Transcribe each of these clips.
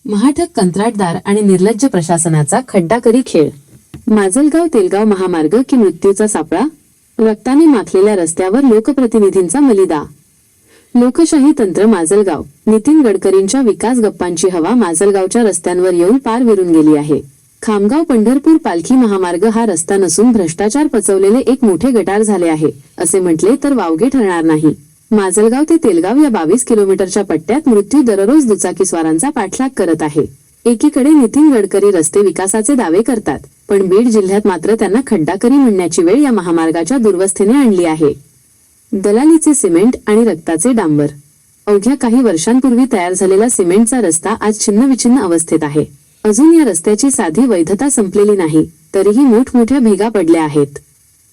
महाठक कंत्राटदार आणि निर्लज्ज प्रशासनाचा खड्डाकरी खेळ. माजलगाव तेलगाव महामार्ग की मृत्यूचा सापळा? रक्ताने माखलेल्या रस्त्यावर लोकप्रतिनिधींचा मलिदा. लोकशाही तंत्र माजलगाव. नितीन गडकरींच्या विकास गप्पांची हवा माजलगावच्या रस्त्यांवर येऊन पार विरून गेली आहे. खामगाव पंढरपूर पालखी महामार्ग हा रस्ता नसून भ्रष्टाचार पचवलेले एक मोठे गटार झाले आहे असे म्हटले तर वावगे ठरणार नाही. माजलगाव ते तेलगाव या 22 किलोमीटरच्या पट्ट्यात मृत्यू दररोज दुचाकीस्वारांचा पाठलाग करत आहे. एकीकडे नितीन गडकरी रस्ते विकासाचे दावे करतात, पण बीड जिल्ह्यात मात्र त्यांना खड्डाकरी म्हणण्याची वेळ या महामार्गाच्या दुर्वस्थेने आणली आहे. दलालीचे सिमेंट आणि रक्ताचे डांबर. अवघ्या काही वर्षांपूर्वी तयार झालेला सिमेंटचा रस्ता आज छिन्नविछिन्न अवस्थेत आहे. अजून या रस्त्याची साधी वैधता संपलेली नाही, तरीही मोठमोठ्या भेगा पडल्या आहेत.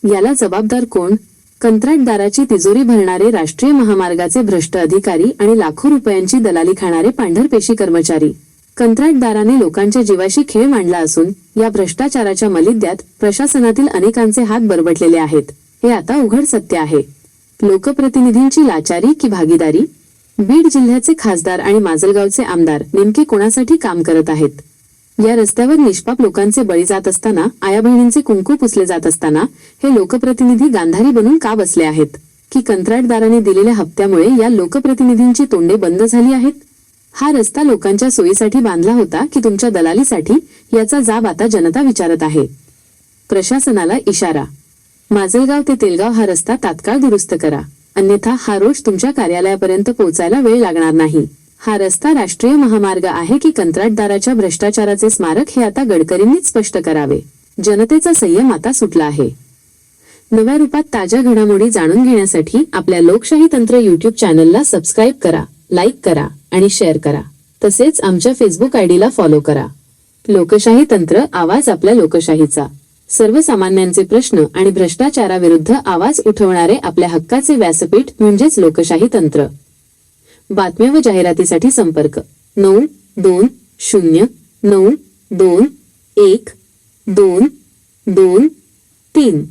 याला जबाबदार कोण? कंत्राटदाराची तिजोरी भरणारे राष्ट्रीय महामार्गाचे भ्रष्ट अधिकारी आणि लाखो रुपयांची दलाली खाणारे पांढरपेशी कर्मचारी. कंत्राटदाराने लोकांच्या जीवाशी खेळ मांडला असून या भ्रष्टाचाराच्या मलिद्यात प्रशासनातील अनेकांचे हात बरबटलेले आहेत, हे आता उघड सत्य आहे. लोकप्रतिनिधींची लाचारी की भागीदारी? बीड जिल्ह्याचे खासदार आणि माजलगावचे आमदार नेमके कोणासाठी काम करत आहेत? या रस्त्यावर निष्पाप लोकांचे बळी जात असताना, आया बहिणींचे कुंकू पुसले जात असताना हे लोकप्रतिनिधी गांधारी बनून का बसले आहेत? की कंत्राटदाराने दिलेल्या हप्त्यामुळे या लोकप्रतिनिधींची तोंडे बंद झाली आहेत? हा रस्ता लोकांच्या सोयीसाठी बांधला होता की तुमच्या दलालीसाठी, याचा जाब आता जनता विचारत आहे. प्रशासनाला इशारा. माजलगाव ते तेलगाव हा रस्ता तात्काळ दुरुस्त करा, अन्यथा हा रोष तुमच्या कार्यालयापर्यंत पोहोचायला वेळ लागणार नाही. हा रस्ता राष्ट्रीय महामार्ग आहे की कंत्राटदाराच्या भ्रष्टाचाराचे स्मारक, हे आता गडकरींनीच स्पष्ट करावे. जनतेचा संयम आता सुटला आहे. नव्या रूपात ताज्या घडामोडी जाणून घेण्यासाठी आपल्या लोकशाही तंत्र यूट्यूब चॅनलला सबस्क्राईब करा, लाईक करा आणि शेअर करा. तसेच आमच्या फेसबुक आयडीला फॉलो करा. लोकशाही तंत्र, आवाज आपल्या लोकशाहीचा. सर्वसामान्यांचे प्रश्न आणि भ्रष्टाचाराविरुद्ध आवाज उठवणारे आपल्या हक्काचे व्यासपीठ म्हणजेच लोकशाही तंत्र. बातम्या व जाहिरातीसाठी संपर्क 9209212223.